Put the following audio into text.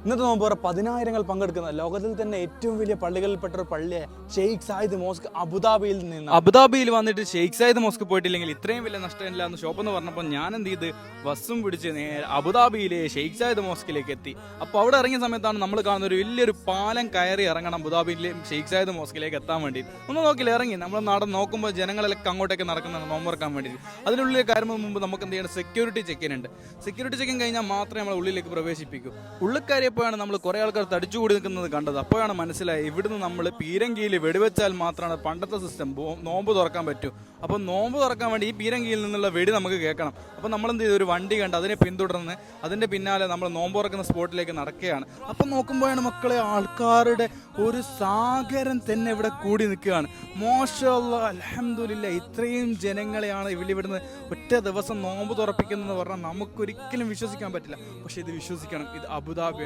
ഇന്നത്തെ നോമ്പ് പറ 10,000 പങ്കെടുക്കുന്ന ലോകത്തിൽ തന്നെ ഏറ്റവും വലിയ പള്ളികളിൽപ്പെട്ട ഒരു പള്ളിയെ ഷെയ്ഖ് സായിദ് മോസ്ക് അബുദാബിയിൽ നിന്ന്. അബുദാബിയിൽ വന്നിട്ട് ഷെയ്ഖ് സായിദ് മോസ്ക് പോയിട്ടില്ലെങ്കിൽ ഇത്രയും വലിയ നഷ്ടമില്ല എന്ന് ഷോപ്പ് എന്ന് പറഞ്ഞപ്പോൾ ഞാൻ എന്ത് ചെയ്ത് ബസ്സും പിടിച്ച് നേരെ അബുദാബിയിലെ ഷെയ്ഖ് സായിദ് മോസ്കിലേക്ക് എത്തി. അപ്പോൾ അവിടെ ഇറങ്ങിയ സമയത്താണ് നമ്മൾ കാണുന്ന ഒരു വലിയൊരു പാലം കയറി ഇറങ്ങണം അബുദാബിയിലെ ഷെയ്ഖ് സായിദ് മോസ്കിലേക്ക് എത്താൻ വേണ്ടി. ഒന്ന് നോക്കില്ല ഇറങ്ങി നമ്മൾ നടന്ന് നോക്കുമ്പോൾ ജനങ്ങളെല്ലാം അങ്ങോട്ടേക്ക് നടക്കുന്നത് നോമ്പറക്കാൻ വേണ്ടി. അതിനുള്ളിൽ കയറുമ്പോൾ മുമ്പ് നമുക്ക് എന്ത് ചെയ്യണം, സെക്യൂരിറ്റി ചെക്കിനുണ്ട്. സെക്യൂരിറ്റി ചെക്കിൻ കഴിഞ്ഞാൽ മാത്രമേ നമ്മൾ ഉള്ളിലേക്ക് പ്രവേശിപ്പിക്കൂ. ഉള്ളിൽ കയറിയപ്പോഴാണ് നമ്മൾ കുറേ ആൾക്കാർ തടിച്ചുകൂടി നിൽക്കുന്നത് കണ്ടത്. അപ്പോഴാണ് മനസ്സിലായി ഇവിടുന്ന് നമ്മൾ പീരങ്കിയിൽ വെടിവെച്ചാൽ മാത്രമാണ് പണ്ടത്തെ സിസ്റ്റം നോമ്പ് തുറക്കാൻ പറ്റൂ. അപ്പോൾ നോമ്പ് തുറക്കാൻ വേണ്ടി ഈ പീരങ്കിയിൽ നിന്നുള്ള വെടി നമുക്ക് കേൾക്കണം. അപ്പോൾ നമ്മൾ എന്ത് ചെയ്തു, ഒരു വണ്ടി കണ്ട് അതിനെ പിന്തുടർന്ന് അതിൻ്റെ പിന്നാലെ നമ്മൾ നോമ്പ് തുറക്കുന്ന സ്പോട്ടിലേക്ക് നടക്കുകയാണ്. അപ്പം നോക്കുമ്പോഴാണ് മക്കളെ ആൾക്കാരുടെ ഒരു സാഗരം തന്നെ ഇവിടെ കൂടി നിൽക്കുകയാണ്. മാഷാ അല്ലാഹ്, അൽഹംദുലില്ലാഹ്, ഇത്രയും ജനങ്ങളെയാണ് ഇവിടുന്ന് ഒറ്റ ദിവസം നോമ്പ് തുറപ്പിക്കുന്നതെന്ന് പറഞ്ഞാൽ നമുക്കൊരിക്കലും വിശ്വസിക്കാൻ പറ്റില്ല. പക്ഷേ ഇത് വിശ്വസിക്കണം, ഇത് അബുദാബി.